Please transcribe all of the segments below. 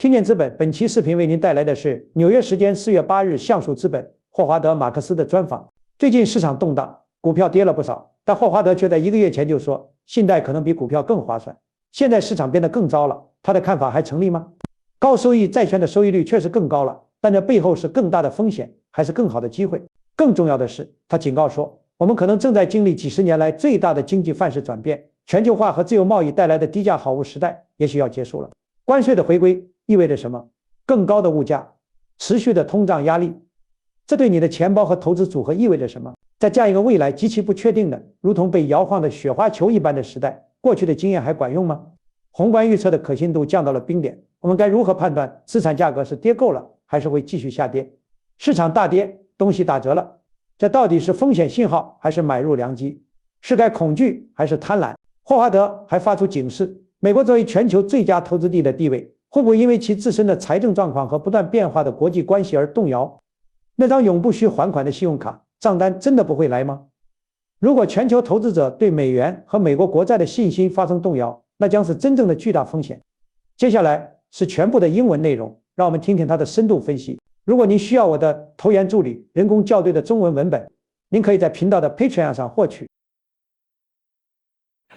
听见资本本期视频为您带来的是纽约时间4月8日橡树资本霍华德马克斯的专访。最近市场动荡，股票跌了不少，但霍华德却在1个月前就说信贷可能比股票更划算。现在市场变得更糟了，他的看法还成立吗？高收益债券的收益率确实更高了，但这背后是更大的风险还是更好的机会？更重要的是，他警告说，我们可能正在经历几十年来最大的经济范式转变，全球化和自由贸易带来的低价好物时代也许要结束了。关税的回归意味着什么？更高的物价，持续的通胀压力，这对你的钱包和投资组合意味着什么？在这样一个未来极其不确定的，如同被摇晃的雪花球一般的时代，过去的经验还管用吗？宏观预测的可信度降到了冰点，我们该如何判断资产价格是跌够了，还是会继续下跌？市场大跌，东西打折了，这到底是风险信号还是买入良机？是该恐惧还是贪婪？霍华德还发出警示，美国作为全球最佳投资地的地位，会不会因为其自身的财政状况和不断变化的国际关系而动摇？那张永不需还款的信用卡账单真的不会来吗？如果全球投资者对美元和美国国债的信心发生动摇，那将是真正的巨大风险。接下来是全部的英文内容，让我们听听他的深度分析。如果您需要我的投研助理人工校对的中文文本，您可以在频道的 Patreon 上获取。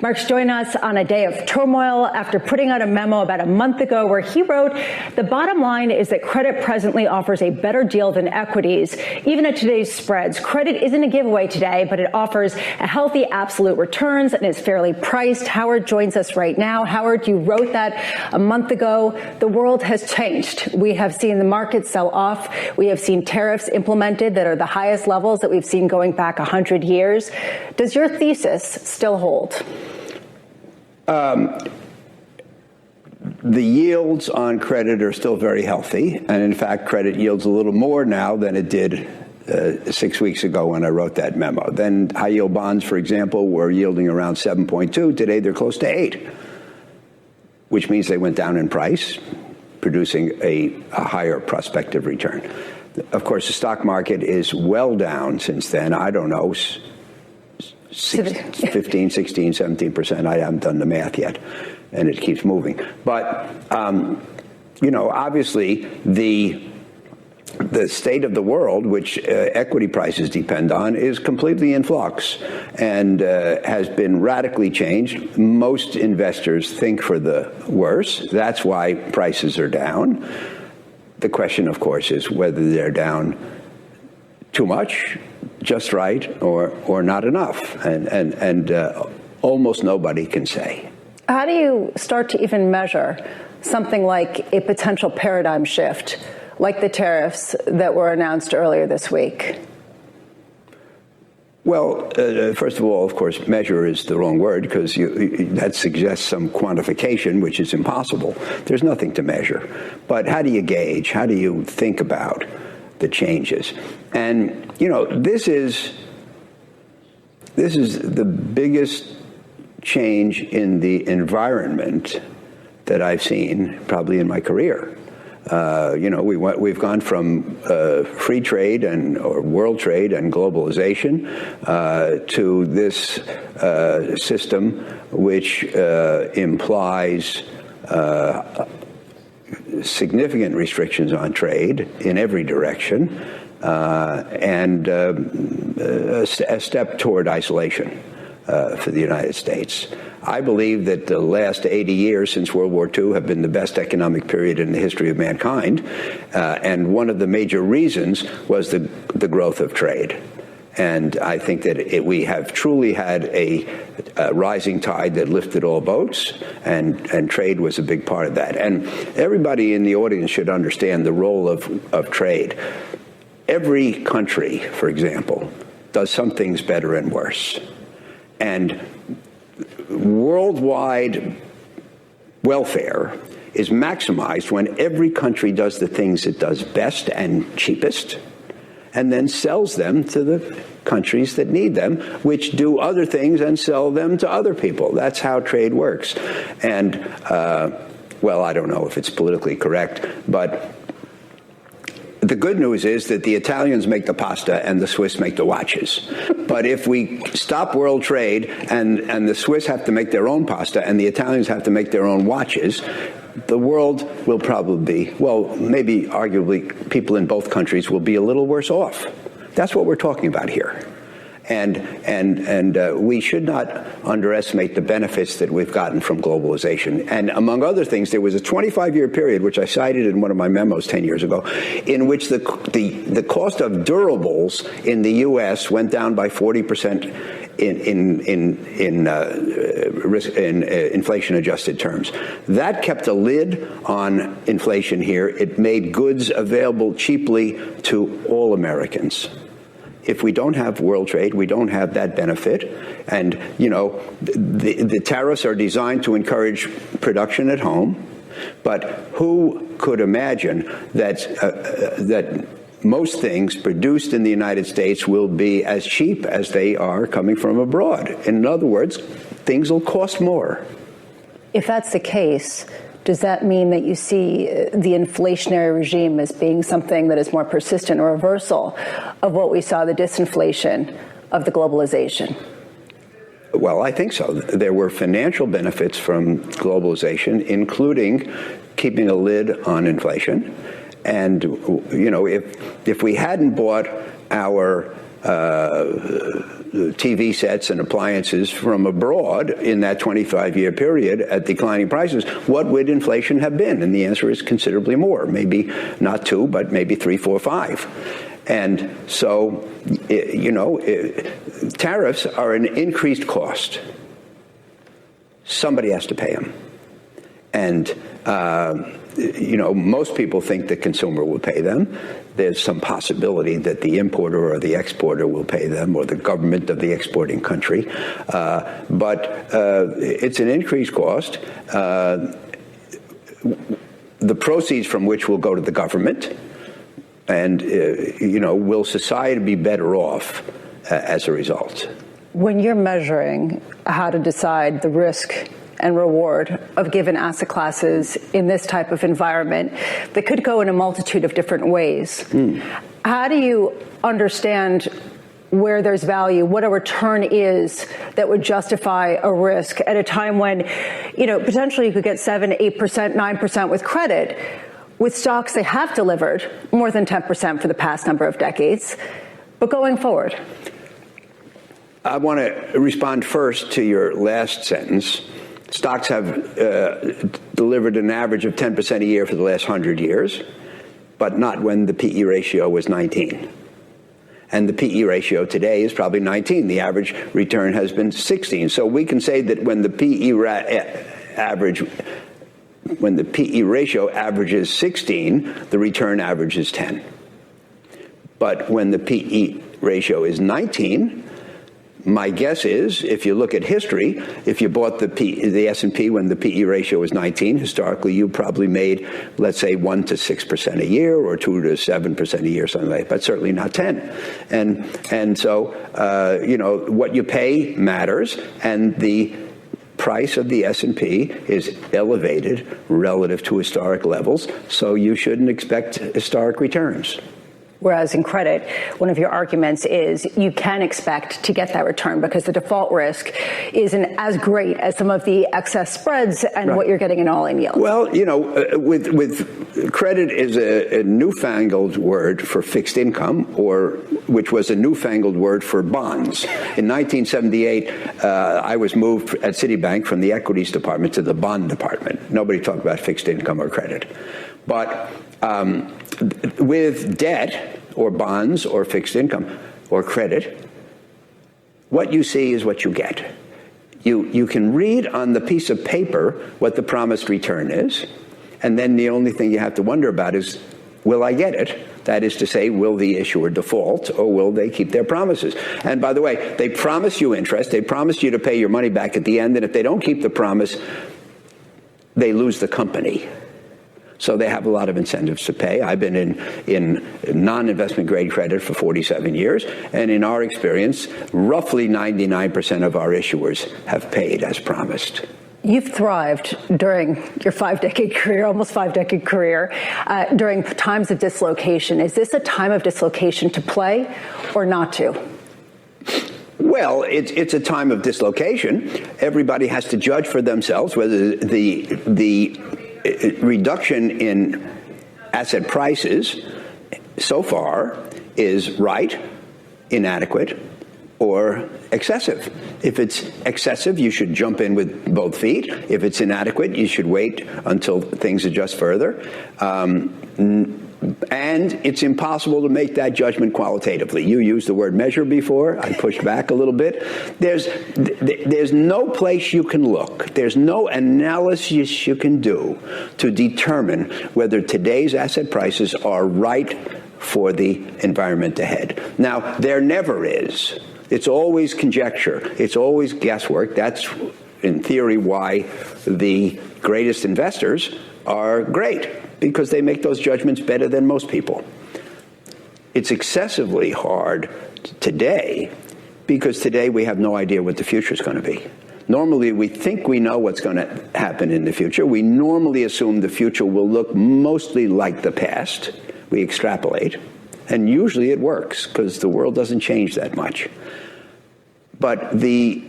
Mark's joined us on a day of turmoil after putting out a memo about a month ago where he wrote, the bottom line is that credit presently offers a better deal than equities. Even at today's spreads, credit isn't a giveaway today, but it offers a healthy absolute returns and is fairly priced. Howard joins us right now. Howard, you wrote that a month ago. The world has changed. We have seen the market sell off. We have seen tariffs implemented that are the highest levels that we've seen going back 100 years. Does your thesis still hold? The yields on credit are still very healthy, and in fact, credit yields a little more now than it did 6 weeks ago when I wrote that memo. Then high-yield bonds, for example, were yielding around 7.2. Today, they're close to 8, which means they went down in price, producing a higher prospective return. Of course, the stock market is well down since then. I don't know, 15, 16, 17%. I haven't done the math yet, and it keeps moving. But, obviously the state of the world, which equity prices depend on, is completely in flux and has been radically changed. Most investors think for the worse. That's why prices are down. The question, of course, is whether they're down too much, just right, or not enough, and almost nobody can say. How do you start to even measure something like a potential paradigm shift, like the tariffs that were announced earlier this week? Well, first of all, of course, measure is the wrong word because that suggests some quantification, which is impossible. There's nothing to measure. But how do you gauge? How do you think about the changes? And this is the biggest change in the environment that I've seen probably in my career. We've gone from free trade or world trade and globalization to this system which implies significant restrictions on trade in every direction, and a step toward isolation for the United States. I believe that the last 80 years since World War II have been the best economic period in the history of mankind, and one of the major reasons was the growth of trade. And I think that we have truly had a rising tide that lifted all boats, and trade was a big part of that. And everybody in the audience should understand the role of trade. Every country, for example, does some things better and worse. And worldwide welfare is maximized when every country does the things it does best and cheapest, and then sells them to the countries that need them, which do other things and sell them to other people. That's how trade works. And, I don't know if it's politically correct, but the good news is that the Italians make the pasta and the Swiss make the watches. But if we stop world trade and the Swiss have to make their own pasta and the Italians have to make their own watches, the world will probably be, well, maybe arguably people in both countries will be a little worse off. That's what we're talking about here. And we should not underestimate the benefits that we've gotten from globalization. And among other things, there was a 25-year period, which I cited in one of my memos 10 years ago, in which the cost of durables in the U.S. went down by 40% in inflation-adjusted terms. That kept a lid on inflation here. It made goods available cheaply to all Americans. If we don't have world trade, we don't have that benefit. And, you know, the tariffs are designed to encourage production at home. But who could imagine that most things produced in the United States will be as cheap as they are coming from abroad? In other words, things will cost more. If that's the case, does that mean that you see the inflationary regime as being something that is more persistent, or a reversal of what we saw, the disinflation of the globalization? Well, I think so. There were financial benefits from globalization, including keeping a lid on inflation. And, you know, if we hadn't bought our TV sets and appliances from abroad in that 25-year period at declining prices, what would inflation have been? And the answer is considerably more. Maybe not 2, but maybe 3, 4, 5. And so, you know, tariffs are an increased cost. Somebody has to pay them. And, you know, most people think the consumer will pay them. There's some possibility that the importer or the exporter will pay them, or the government of the exporting country. But it's an increased cost, the proceeds from which will go to the government. And, you know, will society be better off as a result? When you're measuring how to decide the risk and reward of given asset classes in this type of environment that could go in a multitude of different ways, how do you understand where there's value, what a return is that would justify a risk at a time when, you know, potentially you could get 7, 8%, 9% with credit? With stocks, they have delivered more than 10% for the past number of decades. But going forward, I want to respond first to your last sentence. Stocks have delivered an average of 10% a year for the last 100 years, but not when the PE ratio was 19. And the PE ratio today is probably 19. The average return has been 16. So we can say that when the PE ratio averages 16, the return average is 10. But when the PE ratio is 19, my guess is, if you look at history, if you bought the S&P when the PE ratio was 19, historically you probably made, let's say, 1 to 6% a year, or 2 to 7% a year, something like that, but certainly not 10. And so, you know, what you pay matters, and the price of the S&P is elevated relative to historic levels, so you shouldn't expect historic returns. Whereas in credit, one of your arguments is you can expect to get that return because the default risk isn't as great as some of the excess spreads and what you're getting in all-in yield. Well, you know, with credit is a newfangled word for fixed income, or which was a newfangled word for bonds. In 1978, I was moved at Citibank from the equities department to the bond department. Nobody talked about fixed income or credit. But with debt or bonds or fixed income or credit, what you see is what you get. You can read on the piece of paper what the promised return is, and then the only thing you have to wonder about is, will I get it? That is to say, will the issuer default, or will they keep their promises? And by the way, they promise you interest, they promise you to pay your money back at the end, and if they don't keep the promise, they lose the company. So they have a lot of incentives to pay. I've been in non-investment grade credit for 47 years, and in our experience, roughly 99% of our issuers have paid as promised. You've thrived during your 5-decade career, almost 5-decade career, during times of dislocation. Is this a time of dislocation to play or not to? Well, it's a time of dislocation. Everybody has to judge for themselves whether the reduction in asset prices so far is right, inadequate, or excessive. If it's excessive, you should jump in with both feet. If it's inadequate, you should wait until things adjust further. And it's impossible to make that judgment qualitatively. You used the word measure before. I pushed back a little bit. There's no place you can look. There's no analysis you can do to determine whether today's asset prices are right for the environment ahead. Now, there never is. It's always conjecture. It's always guesswork. That's, in theory, why the greatest investors are great, because they make those judgments better than most people. It's excessively hard today because today we have no idea what the future is going to be. Normally, we think we know what's going to happen in the future. We normally assume the future will look mostly like the past. We extrapolate, and usually it works because the world doesn't change that much. But the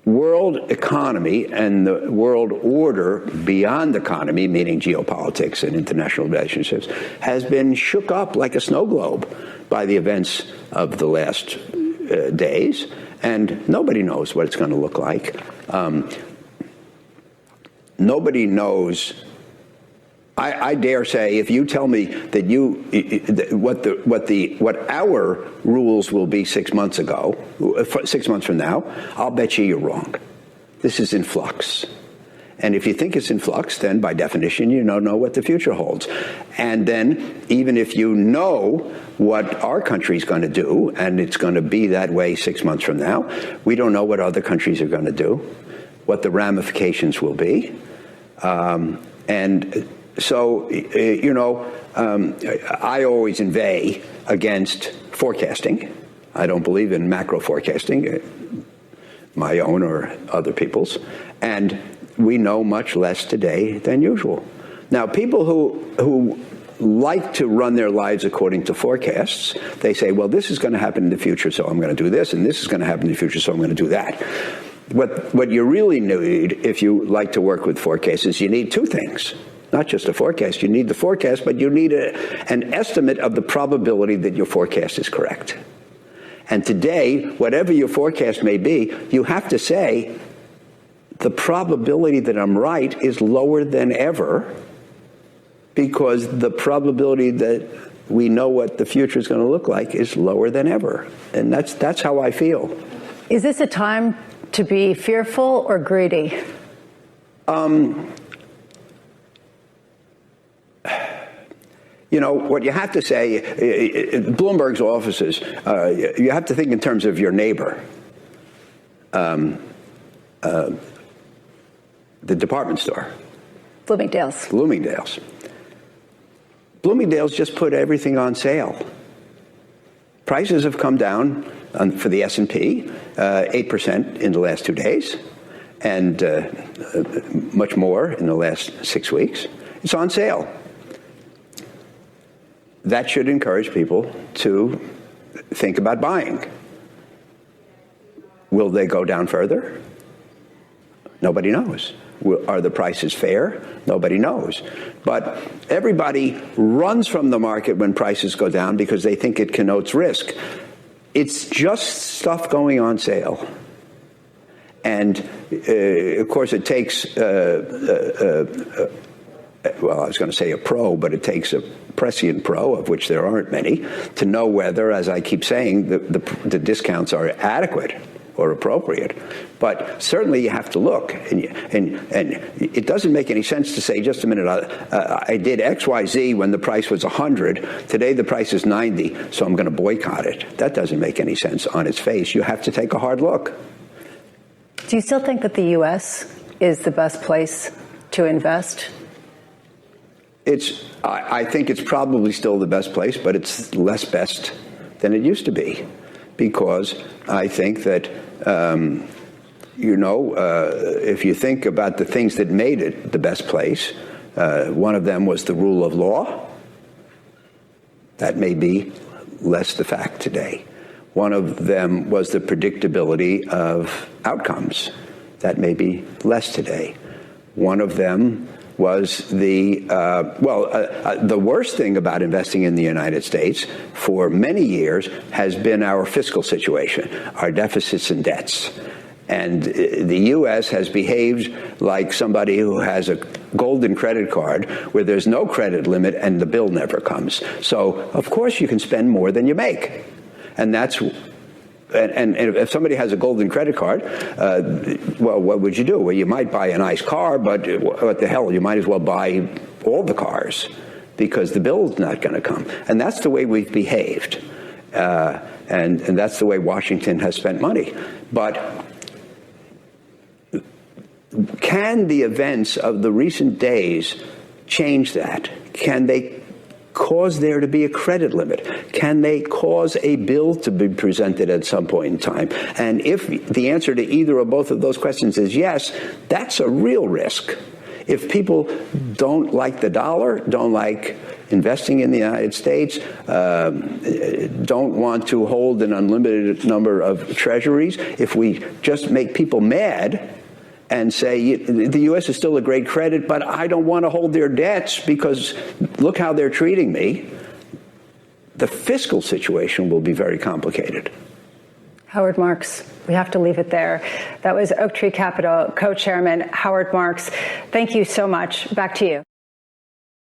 world economy and the world order beyond economy, meaning geopolitics and international relationships, has been shook up like a snow globe by the events of the last days, and nobody knows what it's going to look like. Nobody knows. I dare say, if you tell me that what our rules will be 6 months from now, I'll bet you're wrong. This is in flux. And if you think it's in flux, then by definition, you don't know what the future holds. And then even if you know what our country's going to do, and it's going to be that way 6 months from now, we don't know what other countries are going to do, what the ramifications will be. So, I always inveigh against forecasting. I don't believe in macro forecasting, my own or other people's. And we know much less today than usual. Now, people who like to run their lives according to forecasts, they say, well, this is going to happen in the future, so I'm going to do this, and this is going to happen in the future, so I'm going to do that. What you really need, if you like to work with forecasts, is you need two things. Not just a forecast. You need the forecast, but you need an estimate of the probability that your forecast is correct. And today, whatever your forecast may be, you have to say, the probability that I'm right is lower than ever, because the probability that we know what the future is going to look like is lower than ever. And that's how I feel. Is this a time to be fearful or greedy? What you have to say, Bloomberg's offices, you have to think in terms of your neighbor. The department store. Bloomingdale's. Bloomingdale's just put everything on sale. Prices have come down for the S&P 8% in the last 2 days, and much more in the last 6 weeks. It's on sale. That should encourage people to think about buying. Will they go down further? Nobody knows. Are the prices fair? Nobody knows. But everybody runs from the market when prices go down because they think it connotes risk. It's just stuff going on sale. And, of course, it takes, well, I was going to say a pro, but it takes a prescient pro, of which there aren't many, to know whether, as I keep saying, the discounts are adequate or appropriate. But certainly you have to look, and it doesn't make any sense to say, just a minute, I did X, Y, Z when the price was 100. Today the price is 90, so I'm going to boycott it. That doesn't make any sense on its face. You have to take a hard look. Do you still think that the U.S. is the best place to invest? I think it's probably still the best place, but it's less best than it used to be, because I think that, if you think about the things that made it the best place, one of them was the rule of law. That may be less the fact today. One of them was the predictability of outcomes. That may be less today. One of them was the worst thing about investing in the United States for many years has been our fiscal situation, our deficits and debts. And the U.S. has behaved like somebody who has a golden credit card where there's no credit limit and the bill never comes. So, of course, you can spend more than you make. And that's and if somebody has a golden credit card, well, what would you do? Well, you might buy a nice car, but what the hell? You might as well buy all the cars because the bill's not going to come. And that's the way we've behaved. And that's the way Washington has spent money. But can the events of the recent days change that? Can they cause there to be a credit limit? Can they cause a bill to be presented at some point in time? And if the answer to either or both of those questions is yes, that's a real risk. If people don't like the dollar, don't like investing in the United States, don't want to hold an unlimited number of treasuries, if we just make people mad and say the U.S. is still a great credit, but I don't want to hold their debts because look how they're treating me, the fiscal situation will be very complicated. Howard Marks, we have to leave it there. That was Oaktree Capital co-chairman Howard Marks. Thank you so much. Back to you.